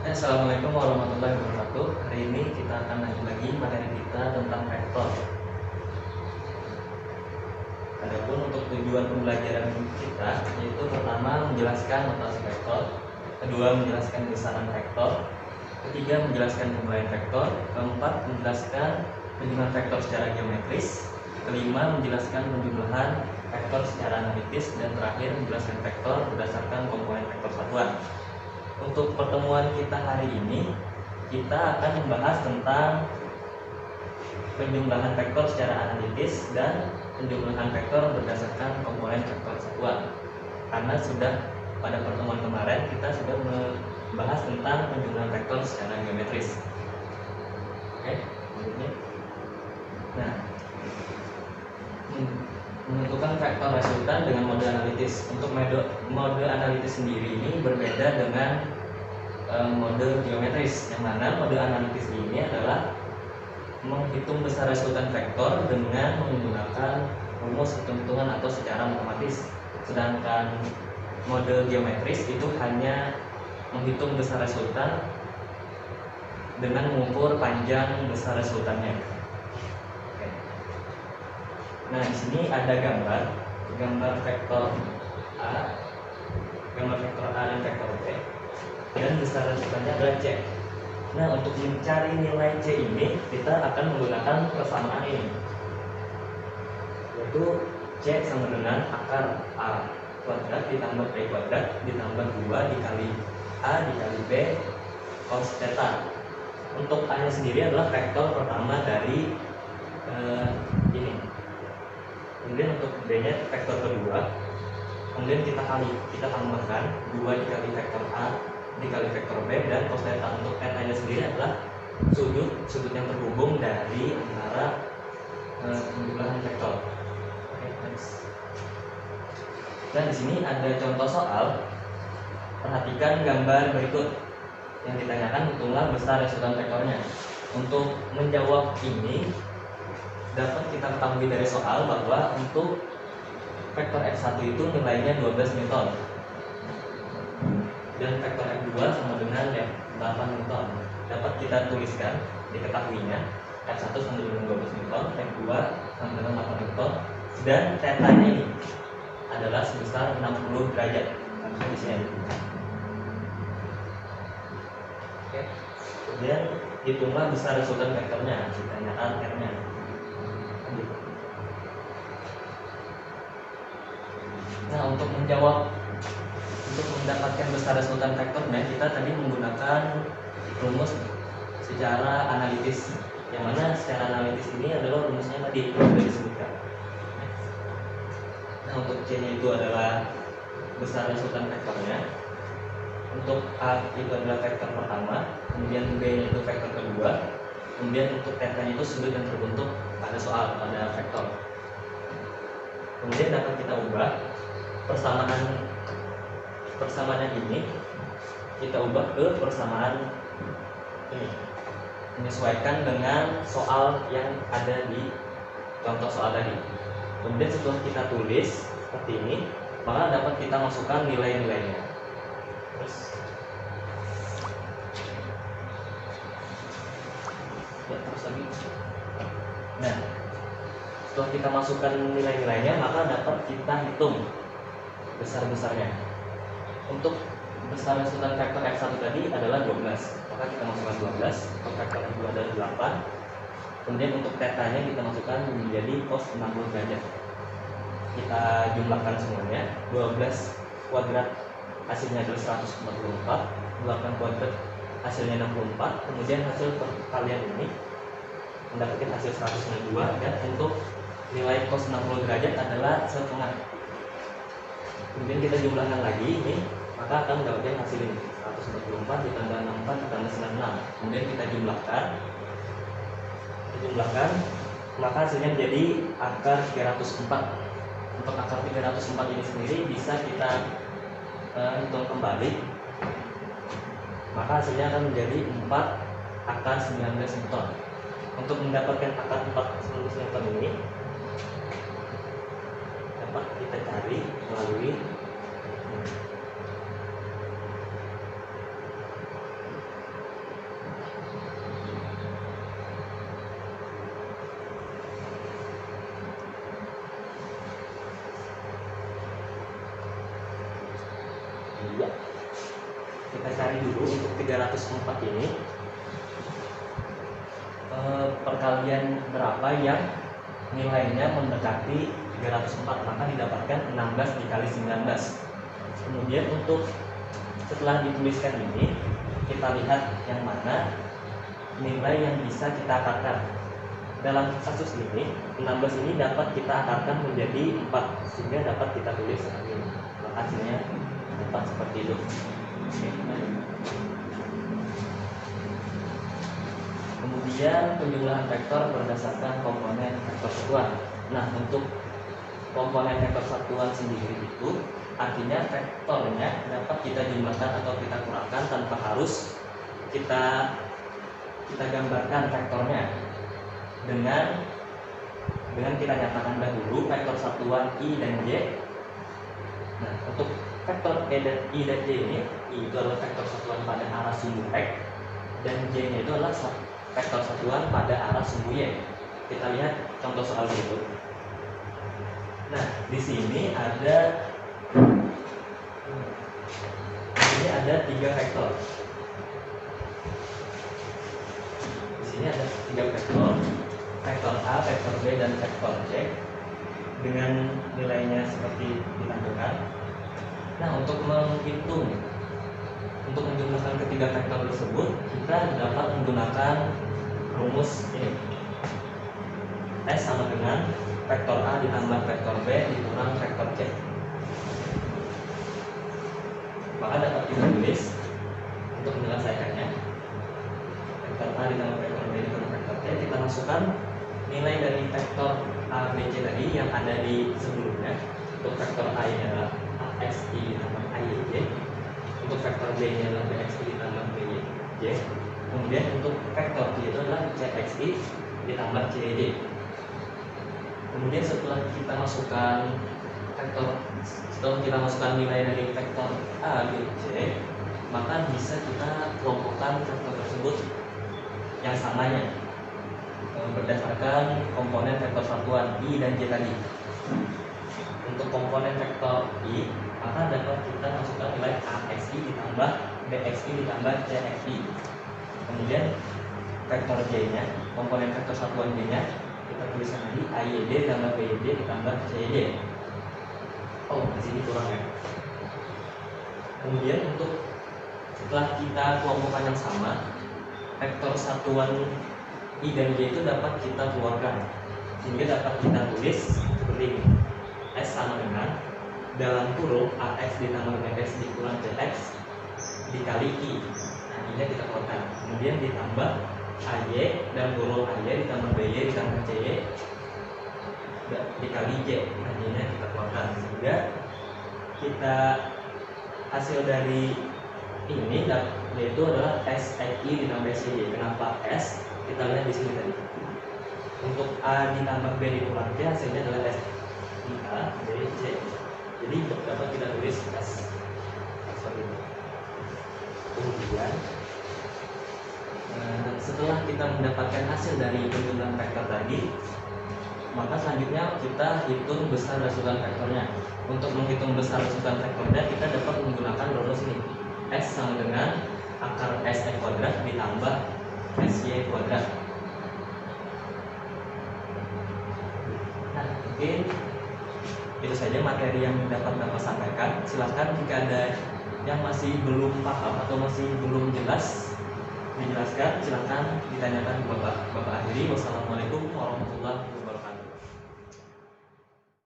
Assalamualaikum warahmatullahi wabarakatuh. Hari ini kita akan lanjut lagi materi kita tentang vektor. Adapun untuk tujuan pembelajaran kita yaitu pertama menjelaskan notasi vektor, kedua menjelaskan besaran vektor, ketiga menjelaskan penguraian vektor, keempat menjelaskan penjumlahan vektor secara geometris, kelima menjelaskan penjumlahan vektor secara analitis, dan terakhir menjelaskan vektor berdasarkan komponen vektor satuan. Untuk pertemuan kita hari ini, kita akan membahas tentang penjumlahan vektor secara analitis dan penjumlahan vektor berdasarkan komponen vektor satuan. Karena sudah pada pertemuan kemarin kita sudah membahas tentang penjumlahan vektor secara geometris. Oke, berikutnya. Nah, menentukan vektor resultan dengan mode analitis. Untuk mode analitis sendiri ini berbeda dengan mode geometris, yang mana mode analitis ini adalah menghitung besar resultan vektor dengan menggunakan rumus hitung-hitungan atau secara matematis. Sedangkan mode geometris itu hanya menghitung besar resultan dengan mengukur panjang besar resultannya. Nah, di sini ada gambar vektor A, dan vektor B, dan besar resultannya adalah C. Nah, untuk mencari nilai C ini, kita akan menggunakan persamaan ini, yaitu C sama dengan akar A kuadrat ditambah B kuadrat ditambah 2 dikali A dikali B cos theta. Untuk A nya sendiri adalah vektor pertama dari ini. Kemudian untuk B nya vektor kedua, kemudian kita tambahkan 2 dikali vektor A dikali vektor B dan cos theta. Untuk theta nya sendiri adalah sudut yang terhubung dari antara penjumlahan vektor. Dan di sini ada contoh soal. Perhatikan gambar berikut yang ditanyakan, hitunglah besar resultan vektornya. Untuk menjawab ini dapat kita ketahui dari soal bahwa untuk vektor F1 itu nilainya 12 Newton dan vektor F2 sama dengan 8 Newton. Dapat kita tuliskan, diketahuinya F1 sama dengan 12 Newton, F2 sama dengan 8 Newton, dan theta ini adalah sebesar 60 derajat. Di sini. Oke. Kemudian hitunglah besar resultan vektornya, ditanyakan R-nya. Nah, untuk mendapatkan besar resultan vektornya, kita tadi menggunakan rumus secara analitis, yang mana secara analitis ini adalah rumusnya tadi sudah disebutkan. Nah, untuk C-nya itu adalah besar resultan vektornya. Untuk A itu adalah vektor pertama, kemudian B-nya itu vektor kedua, kemudian untuk theta-nya itu sudut yang terbentuk pada soal, pada vektor. Kemudian dapat kita ubah persamaan ini, kita ubah ke persamaan ini, menyesuaikan dengan soal yang ada di contoh soal tadi. Kemudian setelah kita tulis seperti ini, maka dapat kita masukkan nilai-nilainya. Terus lagi. Nah, setelah kita masukkan nilai-nilainya, maka dapat kita hitung besar-besarnya. Untuk besar resultan vektor F1 tadi adalah 12, maka kita masukkan 12. Untuk vektor F2 adalah 8. Kemudian untuk theta-nya kita masukkan menjadi cos 60 derajat. Kita jumlahkan semuanya. 12 kuadrat hasilnya adalah 144, 8 kuadrat hasilnya 64. Kemudian hasil perkalian ini mendapatkan hasil 192, dan untuk nilai cos 60 derajat adalah setengah. Kemudian kita jumlahkan lagi ini, maka akan mendapatkan hasil ini 144 ditambah 64 ditambah 96. Kemudian kita jumlahkan, maka hasilnya menjadi akar 304. Untuk akar 304 ini sendiri bisa kita hitung kembali, maka hasilnya akan menjadi 4 akar 19 Newton. Untuk mendapatkan akar 4 Newton ini dapat kita cari melalui cari dulu untuk 304 ini perkalian berapa yang nilainya mendekati 304, maka didapatkan 16 dikali 19. Kemudian untuk setelah dituliskan ini, kita lihat yang mana nilai yang bisa kita akarkan. Dalam kasus ini, 16 ini dapat kita akarkan menjadi 4, sehingga dapat kita tulis seperti ini. Maka hasilnya dapat seperti itu. Kemudian penjumlahan vektor berdasarkan komponen vektor satuan. Nah, untuk komponen vektor satuan sendiri itu artinya vektornya dapat kita jumlahkan atau kita kurangkan tanpa harus kita gambarkan vektornya dengan kita nyatakan dahulu vektor satuan I dan J. Nah, untuk vektor I dan J ini, I itu adalah vektor satuan pada arah sumbu X dan J nya itu adalah vektor satuan pada arah sumbu Y. Kita lihat contoh soal berikut. Nah, di sini ada 3 vektor. Di sini ada 3 vektor, vektor A, vektor B, dan vektor C dengan nilainya seperti ditampilkan. Nah, untuk menghitung, untuk menjumlahkan ketiga vektor tersebut, kita dapat menggunakan rumus ini. S sama dengan vektor A ditambah vektor B dikurang vektor C. Maka dapat kita tulis untuk menyelesaikannya, vektor A ditambah vektor B dikurang vektor C, kita masukkan nilai dari vektor A, B, C tadi yang ada di sebelumnya. Untuk vektor A ini adalah AXI ditambah AYJ, untuk vektor B nya adalah BXI ditambah BYJ, kemudian untuk vektor C itu adalah CXI ditambah CYJ. Kemudian setelah kita masukkan nilai dari vektor A, B, C, maka bisa kita kelompokkan vektor tersebut yang samanya berdasarkan komponen vektor satuan I dan J tadi. Untuk komponen vektor I, maka dapat kita masukkan nilai AXI ditambah BXI ditambah CXI. Kemudian vektor J nya, komponen vektor satuan J nya, kita tuliskan lagi AYJ ditambah BYJ ditambah CYJ. Oh, di sini kurang ya. Kemudian untuk setelah kita kelompokkan yang sama, vektor satuan I dan J itu dapat kita keluarkan, sehingga dapat kita tulis seperti ini. S sama dengan dalam kurung AX ditambah BX dikurang CX dikali I. Nah, ini kita keluarkan. Kemudian ditambah AY dan kurung AY ditambah BY ditambah CY dikali J. Nah, ini kita keluarkan, sehingga kita hasil dari ini yaitu adalah SXI ditambah SY. Kenapa S? Kita lihat di sini tadi. Untuk A ditambah B dikurang C, hasilnya adalah S I A B C. Jadi dapat kita tulis S seperti ini. Kemudian setelah kita mendapatkan hasil dari penjumlahan vektor tadi, maka selanjutnya kita hitung besar resultan vektornya. Untuk menghitung besar resultan vektornya, kita dapat menggunakan rumus ini. S sama dengan akar SX kuadrat ditambah SY kuadrat. Nah, mungkin itu saja materi yang dapat Bapak sampaikan. Silahkan jika ada yang masih belum paham atau masih belum jelas dijelaskan, silahkan ditanyakan ke Bapak. Bapak akhiri. Wassalamualaikum warahmatullahi wabarakatuh.